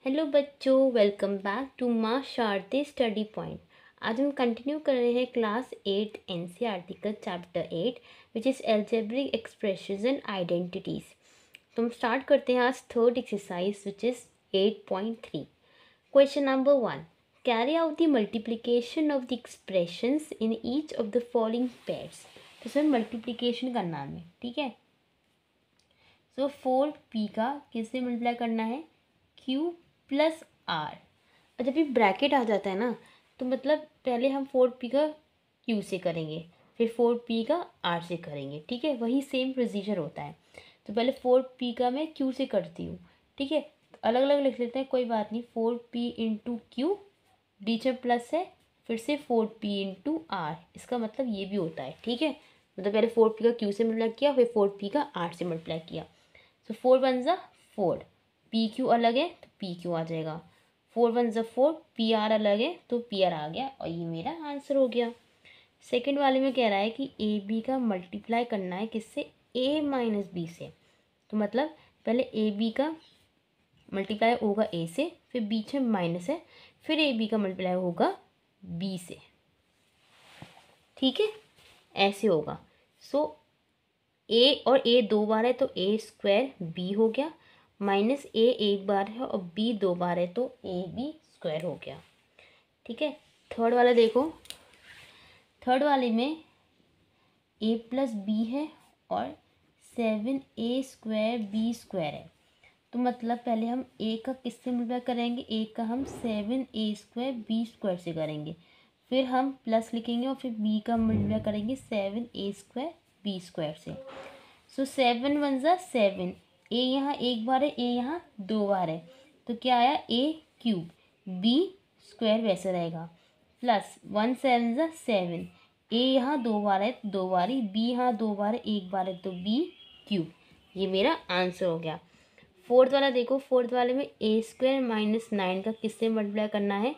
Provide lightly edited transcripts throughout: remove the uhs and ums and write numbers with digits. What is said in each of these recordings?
Hello बच्चों, welcome back to माँ शारदे study point. आज हम कंटिन्यू कर रहे हैं क्लास 8 एनसीईआरटी का chapter 8 which is algebraic expressions and identities. तो हम स्टार्ट करते हैं आज third exercise which is 8.3। Question number 1, carry out the multiplication of the expressions in each of the following pairs. तो सर मल्टीप्लिकेशन करना है हमें, ठीक है। सो 4p का किससे मल्टीप्लाई करना है, q प्लस आर। और जब ये ब्रैकेट आ जाता है ना, तो मतलब पहले हम 4p का q से करेंगे, फिर 4p का r से करेंगे, ठीक है। वही सेम प्रोसीजर होता है। तो पहले 4p का मैं q से करती हूँ, ठीक है। तो अलग अलग लिख लेते हैं, कोई बात नहीं। 4p इंटू क्यू, बीच में प्लस है, फिर से 4p इंटू आर। इसका मतलब ये भी होता है, ठीक है। मतलब पहले 4p का q से मल्टीप्लाई किया, फिर 4p का r से मल्टीप्लाई किया। तो 4 वन ज़ा 4, पी क्यू अलग है तो पी क्यू आ जाएगा। 4 वन ज़ा 4, पी आर अलग है तो पी आर आ गया, और ये मेरा आंसर हो गया। सेकंड वाले में कह रहा है कि ए बी का मल्टीप्लाई करना है किससे, ए माइनस बी से। तो मतलब पहले ए बी का मल्टीप्लाई होगा ए से, फिर बीच में माइनस है, फिर ए बी का मल्टीप्लाई होगा बी से, ठीक है। ऐसे होगा। सो ए और ए दो बार है तो ए स्क्वायर बी हो गया, माइनस ए एक बार है और बी दो बार है तो ए बी स्क्वायर हो गया, ठीक है। थर्ड वाला देखो, थर्ड वाले में ए प्लस बी है और 7a स्क्वायर बी स्क्वायर है। तो मतलब पहले हम ए का किससे मल्टीप्लाई करेंगे, ए का हम 7a स्क्वायर बी स्क्वायर से करेंगे, फिर हम प्लस लिखेंगे और फिर बी का मल्टीप्लाई करेंगे 7a स्क्वायर बी स्क्वायर से। सो 7 वन ज़ा 7, ए यहाँ एक बार है, ए यहाँ दो बार है, तो क्या आया, ए क्यूब, बी स्क्वायर वैसे रहेगा, प्लस 1 7 ज़ा 7, ए यहाँ दो बार है दो बार ही, बी यहाँ दो बार है एक बार है, तो बी क्यूब। ये मेरा आंसर हो गया। फोर्थ वाला देखो, फोर्थ वाले में ए स्क्वायर माइनस 9 का किससे मल्टीप्लाई करना है,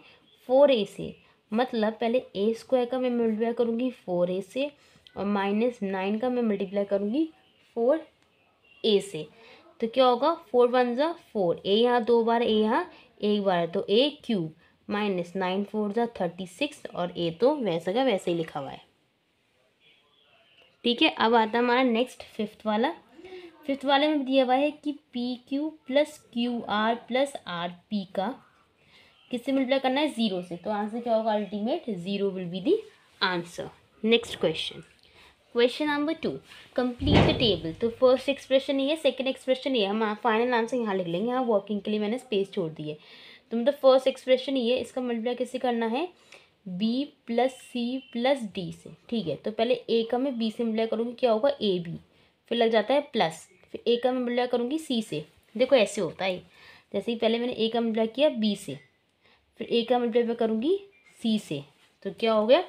4a से। मतलब पहले ए स्क्वायर का मैं मल्टीप्लाई करूँगी 4a से, और माइनस 9 का मैं मल्टीप्लाई करूँगी 4a से। तो क्या होगा, 4 वन ज़ा 4, ए यहाँ दो बार, ए यहाँ एक बार है, तो ए क्यूब, माइनस 9 4 ज़ा 36, और ए तो वैसे का वैसे ही लिखा हुआ है, ठीक है। अब आता है हमारा नेक्स्ट फिफ्थ वाला। फिफ्थ वाले में दिया हुआ है कि P Q plus Q R plus R P का किससे मल्टीप्लाई करना है, ज़ीरो से। तो आंसर क्या होगा, ultimate zero will be the answer. Next question, question number 2, complete the table. तो फर्स्ट एक्सप्रेशन ये है, सेकंड एक्सप्रेशन ये है, हम फाइनल आंसर यहाँ लिख लेंगे, यहाँ वर्किंग के लिए मैंने स्पेस छोड़ दी है। तो मतलब फर्स्ट एक्सप्रेशन ये है, इसका मल्टीप्लाई किससे करना है, B plus C plus D से, ठीक है। तो पहले ए का मैं बी से मल्टीप्लाई करूँगी, क्या होगा, ए बी, फिर लग जाता है प्लस, फिर ए का मैं मल्टीप्लाई करूँगी सी से। देखो ऐसे होता है, जैसे ही पहले मैंने ए का मल्टीप्लाई किया बी से, फिर ए का मल्टीप्लाई करूँगी सी से, तो क्या हो गया,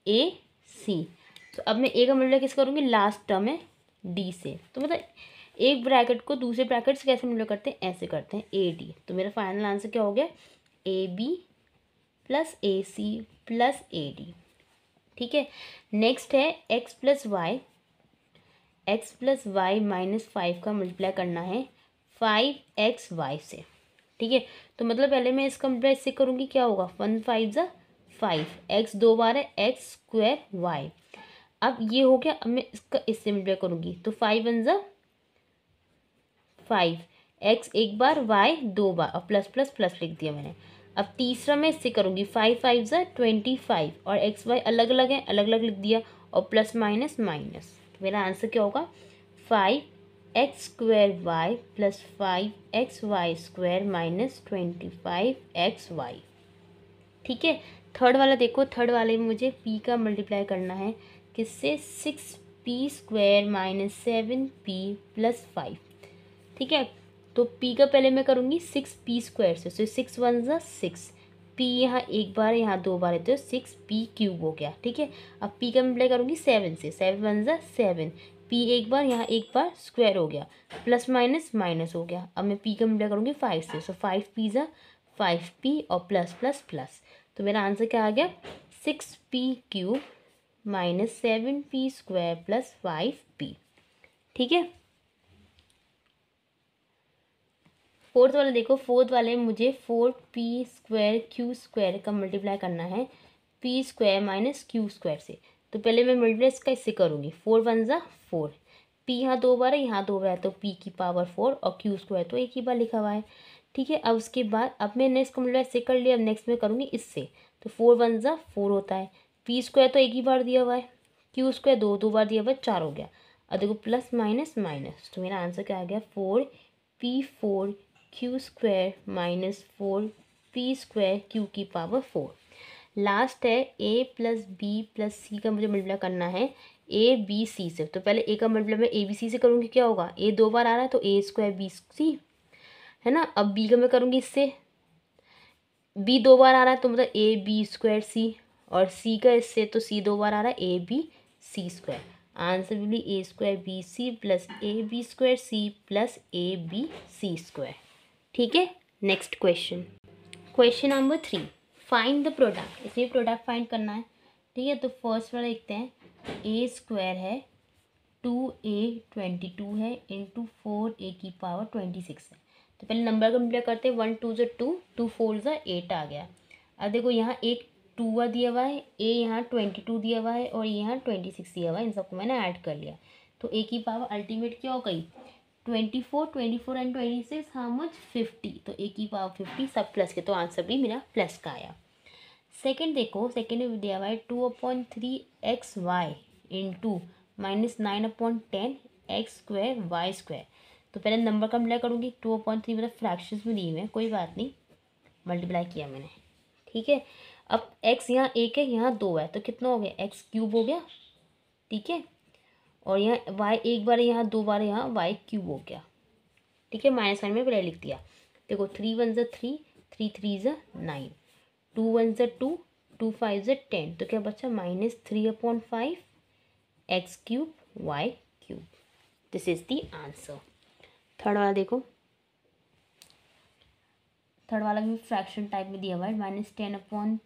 ए सी। तो अब मैं ए का मल्टीप्लाई किस करूँगी, लास्ट टर्म है डी से। तो मतलब एक ब्रैकेट को दूसरे ब्रैकेट से कैसे मल्टीप्लाई करते हैं, ऐसे करते हैं, ए डी। तो मेरा फाइनल आंसर क्या हो गया, A B plus A C plus A D, ठीक है। नेक्स्ट है X plus Y, X plus Y minus 5 का मल्टीप्लाई करना है 5xy से, ठीक है। तो मतलब पहले मैं इसका मल्टीप्लाई इससे करूँगी, क्या होगा, 1 5 ज़ा 5, एक्स दो बार है, एक्स स्क्वायर वाई। अब ये हो गया, अब मैं इसका इससे मल्टीप्लाई करूँगी, तो 5 वन ज़ा 5, एक्स एक बार वाई दो बार, और प्लस प्लस प्लस लिख दिया मैंने। अब तीसरा मैं इससे करूँगी, 5 5 ज़ा 25, और एक्स वाई अलग अलग है, अलग अलग लिख दिया, और प्लस माइनस माइनस। मेरा आंसर क्या होगा, 5x square Y plus 5xy square minus 25xy, ठीक है। थर्ड वाला देखो, थर्ड वाले में मुझे p का मल्टीप्लाई करना है किससे, 6p square minus 7p plus 5, ठीक है। तो p का पहले मैं करूँगी 6p स्क्वायर से, तो 6 वन ज़ा 6, p यहाँ एक बार है, यहाँ दो बार है, तो 6p क्यूब हो गया, ठीक है। अब p का मल्टीप्लाई करूँगी 7 से, 7 वन ज़ा 7, p एक बार यहाँ एक बार स्क्वायर हो गया, प्लस माइनस माइनस हो गया। अब मैं p का मल्टीप्लाई करूँगी 5 से, सो 5p ज़ा 5p और प्लस प्लस प्लस। तो मेरा आंसर क्या आ गया, 6p cube minus 7p square plus 5p, ठीक है। फोर्थ वाला देखो, फोर्थ वाले में मुझे 4p² का मल्टीप्लाई करना है p² - q² से। तो पहले मैं मल्टीप्लाई इसका इससे करूँगी, 4 × 1 = 4, p यहाँ 2 बार है, यहाँ 2 बार है, तो p⁴ और q² तो एक ही बार लिखा हुआ है। ठीक है, अब उसके बाद अब मैंने इसको मल्टीप्लाई इससे कर लिया, अब नेक्स्ट में करूँगी इससे, तो 4 × 1 = 4 होता है, p² तो एक ही बार दिया हुआ है, q² 2 बार दिया हुआ है, 4 हो गया। अब देखो प्लस माइनस माइनस, तो मेरा आंसर क्या आ गया, 4p⁴ q² - 4p² q⁴। Last है a + b + c का मुझे मल्टीप्लाई करना है a b c से। तो पहले a का मल्टीप्लाई मैं a b c से करूँगी, क्या होगा, a 2 बार आ रहा है तो a² b c है ना। अब b का मैं करूँगी इससे, b 2 बार आ रहा है तो मतलब a b² c, और c का इससे तो c 2 बार आ रहा है a b c²। Answer will be a² b c + a b² c + a b c²। ठीक है, next question, question number 3, find the product. इसमें प्रोडक्ट फाइंड करना है। ठीक है, तो फर्स्ट वाला देखते हैं, a² है, 2a 22 है, इंटू 4a⁴26 है। तो पहले नंबर का मल्टीप्लाई करते हैं, 1 2 = 2, 2 4 = 8 आ गया। अब देखो यहाँ एक 2 दिया हुआ है, a यहाँ 22 दिया हुआ है और यहाँ 26 दिया हुआ है, इन सबको मैंने ऐड कर लिया। तो a⁴ अल्टीमेट क्या हो गई, 24, 24 एंड 26 हाउ मच, 50। तो a⁴ 50 सब प्लस के, तो आंसर भी मेरा प्लस का आया। सेकंड देखो, सेकंड में दिया हुआ है 2/3xy इंटू -9/10 x² y²। तो पहले नंबर का मल्टीप्लाई करूँगी, 2/3 मतलब फ्रैक्शंस में दिए हुए हैं, कोई बात नहीं, मल्टीप्लाई किया मैंने। ठीक है, अब x यहाँ 1 है, यहाँ 2 है, तो कितना हो गया, x³ हो गया। ठीक है, और यहाँ y 1 बार है, यहाँ 2 बार है, यहाँ y³ हो गया। ठीक है, माइनस साइन में पहले लिख दिया। देखो 3 × 1 = 3, 3 × 3 = 9, 2 × 1 = 2, 2 × 5 = 10, तो क्या बचा, -3/5 x³ y³। This is the answer. Third वाला देखो, थर्ड वाला भी फ्रैक्शन टाइप में दिया हुआ है, -10/3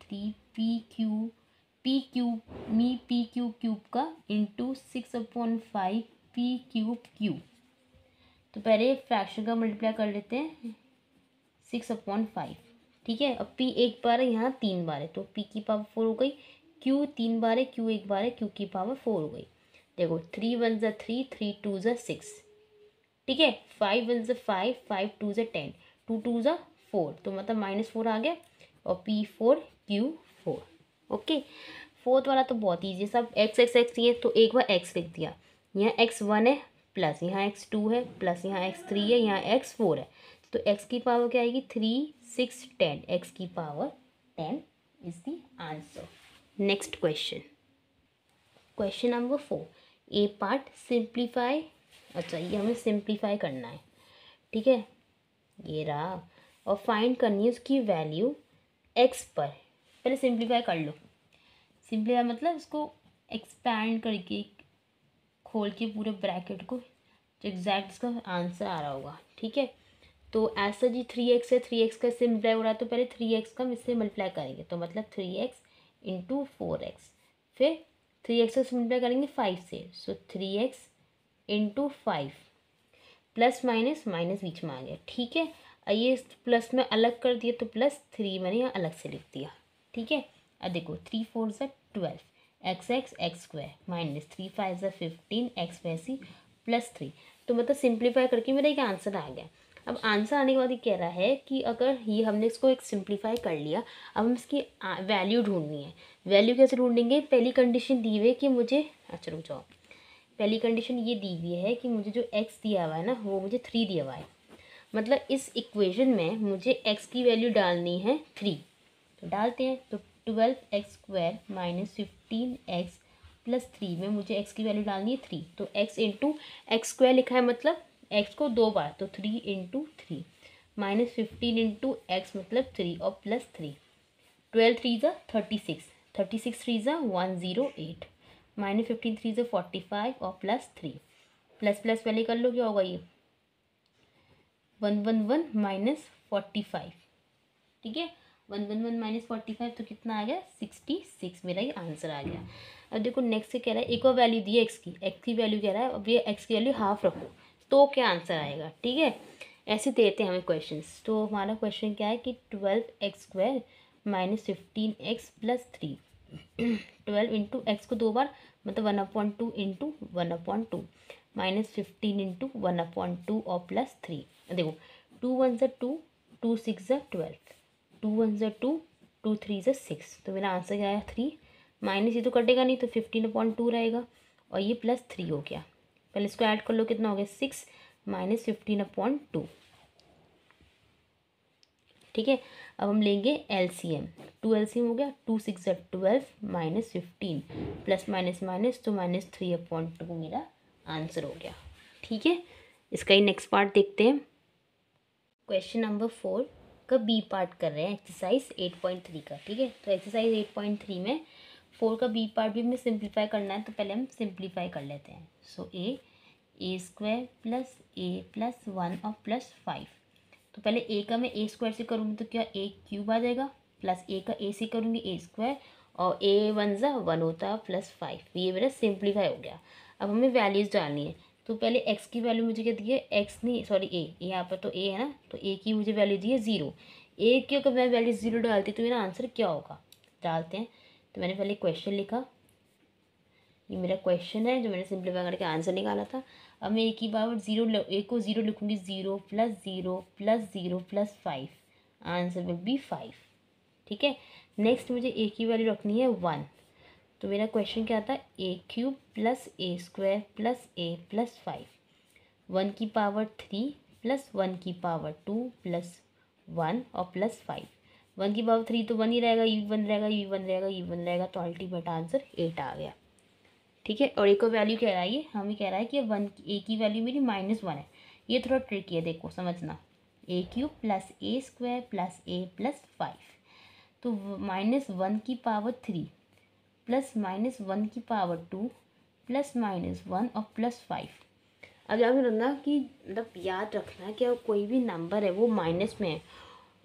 p³ का इंटू 6/5 p³ तो पहले फ्रैक्शन का मल्टीप्लाई कर लेते हैं, 6/5। ठीक है, अब p एक बार है, यहाँ 3 बार है, तो p⁴ हो गई, q 3 बार है, q 1 बार है, q⁴ 4 हो गई। देखो 3 × 1 = 3, 3 × 2 = 6। ठीक है, 5 × 1 = 5, 5 × 2 = 10, 2 × 2 = 4, तो मतलब -4 आ गया, और p⁴ q⁴। ओके, फोर्थ वाला तो बहुत ईजी है, सब x ये, तो एक बार x लिख दिया, यहाँ x1 है, प्लस यहाँ x2 है, प्लस यहाँ x3 है, यहाँ x4 है, तो x⁴ क्या आएगी, 3 6 10, x⁴ 10 is the answer. Next question, question number 4, A part simplify. अच्छा, ये हमें सिंप्लीफाई करना है। ठीक है, ये रहा, और फाइंड करनी है उसकी वैल्यू x पर। पहले सिंप्लीफाई कर लो, सिंप्लीफाई मतलब इसको एक्सपैंड करके, खोल के पूरे ब्रैकेट को, जो एग्जैक्ट इसका आंसर आ रहा होगा। ठीक है, तो ऐसा जी 3x है, 3x का सिंप्लीफाई हो रहा है, तो पहले 3x का हम इससे मल्टीप्लाई करेंगे, तो मतलब 3x × 4x, फिर 3x का सिंप्लीफाई करेंगे 5 से, सो 3x × 5, प्लस माइनस माइनस बीच में आ गया। ठीक है, ये प्लस में अलग कर दिया, तो +3 मैंने यहाँ अलग से लिख दिया। ठीक है, अब देखो 3 4 = 12, x x² -3 5 = 15 x² +3, तो मतलब सिंप्लीफाई करके मेरा एक आंसर आ गया। अब आंसर आने के बाद ये कह रहा है कि अगर ये हमने इसको एक सिंप्लीफाई कर लिया, अब हम इसकी वैल्यू ढूंढनी है। वैल्यू कैसे ढूंढेंगे, पहली कंडीशन दी हुई है कि मुझे, अच्छा रुक जाओ, पहली कंडीशन ये दी हुई है कि मुझे जो x दिया हुआ है ना, वो मुझे 3 दिया हुआ है, मतलब इस इक्वेशन में मुझे x की वैल्यू डालनी है 3, तो डालते हैं, तो 12x² - 15x + 3 में मुझे x की वैल्यू डालनी है 3, तो x × x² लिखा है, मतलब x को 2 बार, तो 3 × 3 -15 × x मतलब 3 और +3, 12 3 = 36, 36 3 = 108, -15 3 = 45 और +3, प्लस प्लस पहले कर लो, क्या होगा ये 111 - 45। ठीक है, 111 - 45, तो कितना आ गया 66, मेरा ये आंसर आ गया। अब देखो नेक्स्ट से कह रहा है, एक और वैल्यू दी है x की वैल्यू कह रहा है, अब ये x की वैल्यू हाफ रखो, तो क्या आंसर आएगा। ठीक है, ऐसे देते हैं हमें क्वेश्चंस। तो हमारा क्वेश्चन क्या है कि 12x² minus 15x+3 12 into x को 2 बार मतलब 1/2 इंटू 1/2 माइनस 15 इंटू 1/2 और +3। देखो 2 1 ज़ा 2, 2 6 ज़ा 12, 2 1 ज़ा 2, 2 3 ज़ा 6। तो मेरा आंसर क्या आया 3। माइनस ये तो कटेगा नहीं तो 15/2 रहेगा और ये +3 हो गया। पहले इसको ऐड कर लो, कितना हो गया 6 माइनस 15/2। ठीक है, अब हम लेंगे एलसीएम। 2 एलसीएम हो गया, 2 6 ज़ा 12 माइनस 15 प्लस माइनस माइनस तो -3/2 मेरा आंसर हो गया। ठीक है, इसका ही नेक्स्ट पार्ट देखते हैं। क्वेश्चन नंबर 4 का बी पार्ट कर रहे हैं एक्सरसाइज 8.3 का। ठीक है, तो एक्सरसाइज 8.3 में 4 का बी पार्ट भी हमें सिंप्लीफाई करना है, तो पहले हम सिंप्लीफाई कर लेते हैं। सो a² प्लस a प्लस 1 और +5। तो पहले a का मैं a² से करूँगी तो क्या a³ आ जाएगा, प्लस a का a से करूँगी a² और a 1 ज़ा 1 होता है +5। ये मेरा सिंप्लीफाई हो गया। अब हमें वैल्यूज़ डालनी है, तो पहले x की वैल्यू मुझे क्या दी है, x नहीं सॉरी a, यहाँ पर तो a है ना, तो a की मुझे वैल्यू दी है 0। a की अगर मैं वैल्यू 0 डालती तो मेरा आंसर क्या होगा, डालते हैं। तो मैंने पहले क्वेश्चन लिखा, ये मेरा क्वेश्चन है जो मैंने सिंप्लीफाई करके आंसर निकाला था। अब मैं a की पावर 0 a को 0 लिखूँगी, 0 + 0 + 0 + 5, आंसर विल बी 5। ठीक है, नेक्स्ट मुझे a की वैल्यू रखनी है 1। तो मेरा क्वेश्चन क्या था, a³ plus a² plus a plus 5, 1 की पावर 3 प्लस 1 की पावर 2 प्लस 1 और +5। 1 की पावर 3 तो 1 ही रहेगा, ये 1 रहेगा, ये 1 रहेगा, ये 1 रहेगा, तो अल्टीमेट आंसर 8 आ गया। ठीक है, और एक को वैल्यू कह रहा है, ये हमें कह रहा है कि 1 a की वैल्यू मेरी -1 है। ये थोड़ा ट्रिकी है, देखो समझना। a³ plus a² plus a plus 5, तो -1 की पावर 3 प्लस -1 की पावर 2 प्लस -1 और +5। अब याद रखना कि मतलब याद रखना कि कोई भी नंबर है वो माइनस में है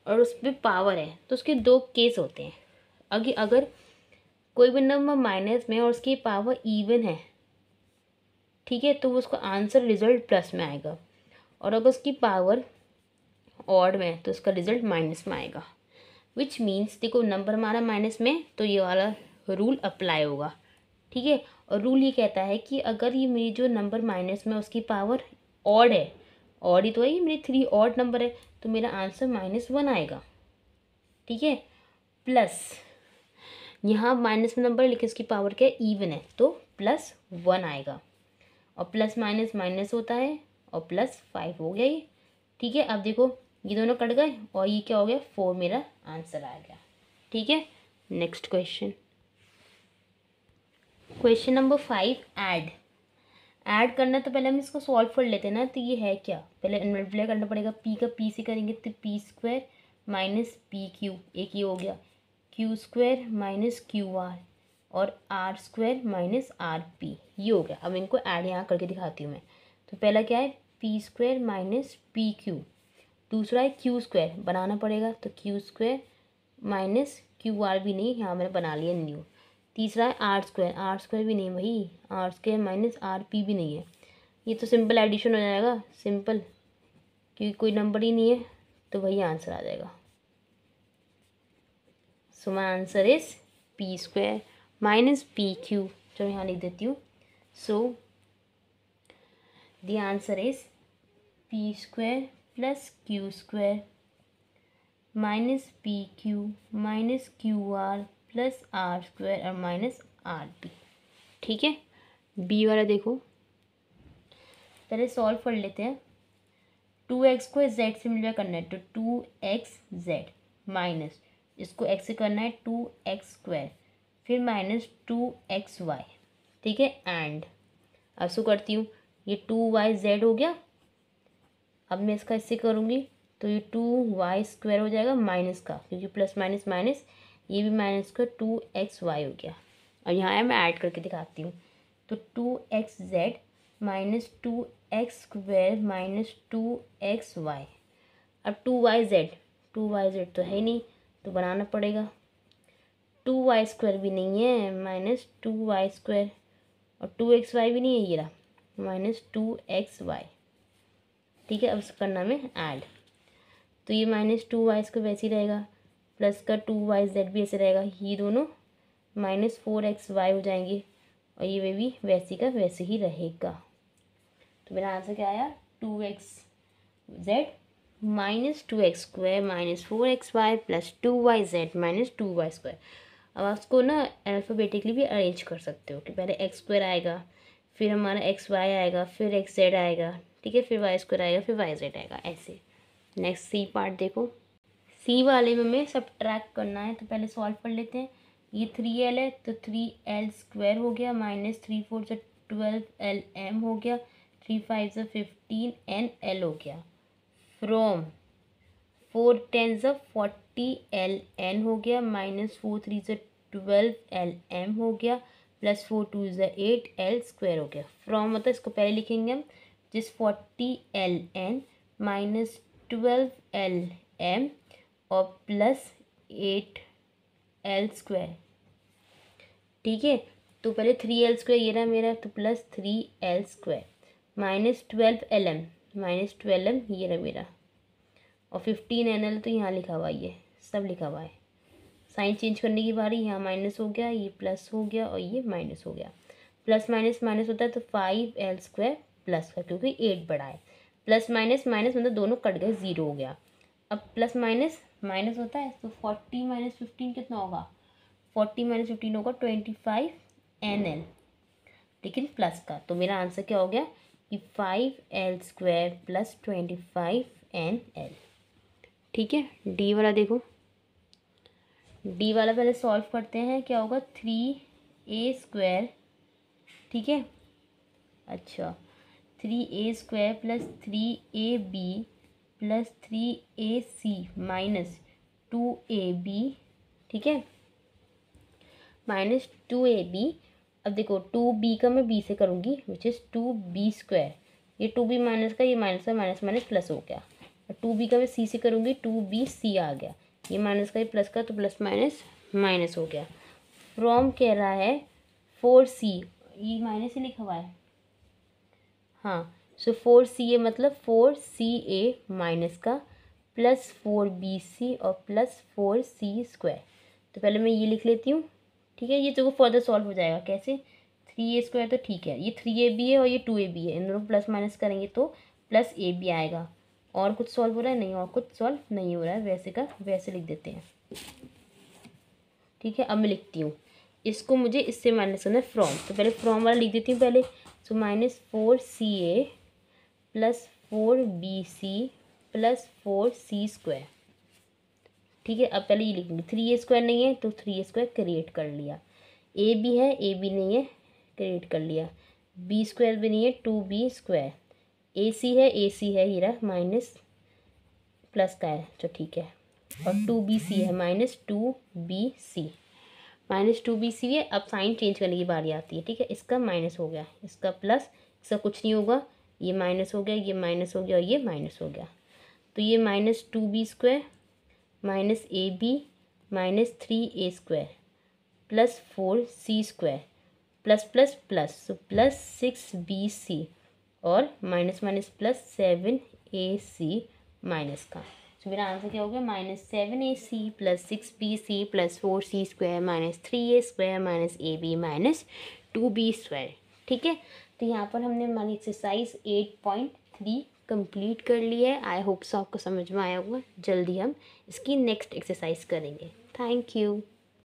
और उस पर पावर है तो उसके दो केस होते हैं। अगर कोई भी नंबर माइनस में और उसकी पावर इवन है, ठीक है, तो उसका आंसर रिजल्ट प्लस में आएगा, और अगर उसकी पावर ऑड में है तो उसका रिजल्ट माइनस में आएगा। विच मीन्स देखो नंबर हमारा माइनस में तो ये वाला रूल अप्लाई होगा। ठीक है, और रूल ये कहता है कि अगर ये मेरी जो नंबर माइनस में उसकी पावर ऑड है, ऑड ही तो है, ये मेरी 3 ऑड नंबर है, तो मेरा आंसर -1 आएगा। ठीक है, प्लस यहाँ माइनस में नंबर लेकिन उसकी पावर क्या है, इवन है, तो +1 आएगा, और प्लस माइनस माइनस होता है और +5 हो गया ये। ठीक है, अब देखो ये दोनों कट गए और ये क्या हो गया 4 मेरा आंसर आ गया। ठीक है, next question, question number 5 add करना। तो पहले हम इसको सॉल्व कर लेते हैं ना। तो ये है क्या, पहले मल्टीप्लाई करना पड़ेगा, p का p से करेंगे तो p² माइनस pq, एक ये हो गया, q² माइनस QR और r² माइनस rp, ये हो गया। अब इनको ऐड यहाँ करके दिखाती हूँ मैं। तो पहला क्या है p² माइनस pq, दूसरा है q² बनाना पड़ेगा, तो q² माइनस QR भी नहीं, यहाँ मैंने बना लिया न्यू। तीसरा है r² भी नहीं भाई, r² माइनस rp भी नहीं है, ये तो सिंपल एडिशन हो जाएगा, सिंपल, क्योंकि कोई नंबर ही नहीं है तो वही आंसर आ जाएगा। So my answer is p² minus pq, चलो यहाँ लिख देती हूँ। So the answer is p² plus q² minus pq minus QR plus r² और माइनस rp। ठीक है, बी वाला देखो, पहले सॉल्व कर लेते हैं। 2x को z से मिलवा करना है तो 2xz माइनस इसको x से करना है 2x², फिर माइनस 2xy। ठीक है, एंड अब सो करती हूँ, ये 2yz हो गया। अब मैं इसका इससे करूँगी तो ये 2y² हो जाएगा माइनस का, क्योंकि प्लस माइनस माइनस, ये भी माइनस का 2xy हो गया। और यहाँ मैं ऐड करके दिखाती हूँ, तो 2xz minus 2x² minus 2xy। अब 2yz तो है नहीं, तो बनाना पड़ेगा। 2y² भी नहीं है, माइनस 2y² और 2xy भी नहीं है, ये रहा माइनस 2xy। ठीक है, अब इसको करना में ऐड। तो ये -2y इसको वैसे ही रहेगा, प्लस का 2yz भी ऐसे रहेगा, ये दोनों -4xy हो जाएंगे और ये वे भी वैसे का वैसे ही रहेगा। तो मेरा आंसर क्या आया, 2xz -2x² -4xy plus 2yz -2y²। अब आप उसको ना अल्फ़ाबेटिकली भी अरेंज कर सकते हो कि पहले x² आएगा, फिर हमारा xy आएगा, फिर xz आएगा, ठीक है, फिर y² आएगा, फिर yz आएगा, ऐसे। नेक्स्ट सी पार्ट देखो। सी वाले में हमें सब्ट्रैक्ट करना है, तो पहले सॉल्व कर लेते हैं। ये 3l है तो 3l² हो गया, -3 4 से 12lm हो गया, 3 5 से 15nl हो गया, फ्रॉम 4 10 से 40ln हो गया, -4 3 से 12lm हो गया, प्लस 4 2 से 8l² हो गया। फ्रॉम मतलब इसको पहले लिखेंगे हम, जिस 40ln -12lm और प्लस 8l², ठीक है। तो पहले 3l² ये रहा मेरा, तो प्लस 3l² -12lm ये रहा मेरा, और 15nl तो यहाँ लिखा हुआ, ये सब लिखा हुआ है। साइन चेंज करने की बारी, यहाँ माइनस हो गया, ये प्लस हो गया और ये माइनस हो गया। प्लस माइनस माइनस होता है तो 5l² प्लस का, क्योंकि 8 बड़ा है, प्लस माइनस माइनस मतलब दोनों कट गए, 0 हो गया। अब प्लस माइनस माइनस होता है तो 40 - 15 कितना होगा, 40 - 15 होगा 25nl, लेकिन प्लस का। तो मेरा आंसर क्या हो गया कि 5l² प्लस 25nl, ठीक है। डी वाला देखो, डी वाला पहले सॉल्व करते हैं, क्या होगा 3a², ठीक है। अच्छा, 3a² plus 3ab plus 3ac minus 2ab, ठीक है, -2ab। अब देखो 2b का मैं b से करूँगी, विच इज़ 2b², ये 2b माइनस का, ये माइनस का माइनस माइनस प्लस हो गया, और 2b का मैं c से करूँगी, 2bc आ गया, ये माइनस का, ये प्लस का, तो प्लस माइनस माइनस हो गया। फ्रॉम कह रहा है 4c, ये माइनस ही लिखा हुआ है, हाँ, सो 4c है मतलब 4ca माइनस का प्लस 4bc और प्लस 4c²। तो पहले मैं ये लिख लेती हूँ, ठीक है। ये तो फर्दर सॉल्व हो जाएगा कैसे, 3a² तो ठीक है, ये 3ab है और ये 2ab है, इन दोनों प्लस माइनस करेंगे तो प्लस ab आएगा। और कुछ सॉल्व हो रहा है, नहीं, और कुछ सॉल्व नहीं हो रहा है, वैसे का वैसे लिख देते हैं, ठीक है। अब मैं लिखती हूँ, इसको मुझे इससे माइनस करना है, फ्रॉम, तो पहले फ्रॉम वाला लिख देती हूँ पहले। सो -4ca plus 4bc plus 4c², ठीक है। अब पहले ये लिखेंगे, 3a² नहीं है तो 3a² क्रिएट कर लिया, ab है, ab नहीं है, क्रिएट कर लिया, b² भी नहीं है, 2b², ac है, ac है, ये रहा माइनस प्लस का है, तो ठीक है, और 2bc है, -2bc है। अब साइन चेंज करने की बारी आती है, ठीक है। इसका माइनस हो गया, इसका प्लस, इसका कुछ नहीं होगा, ये माइनस हो गया, ये माइनस हो गया और ये माइनस हो गया, तो ये -2b² -ab -3a² plus 4c² plus plus plus, so plus 6bc और minus minus plus 7ac minus का। तो मेरा आंसर क्या हो गया, -7ac plus 6bc plus 4c² -3a² -ab -2b², ठीक है। तो यहाँ पर हमने हमारी एक्सरसाइज 8.3 कंप्लीट कर ली है। आई होप सो आपको समझ में आया होगा। जल्दी हम इसकी नेक्स्ट एक्सरसाइज करेंगे। Thank you.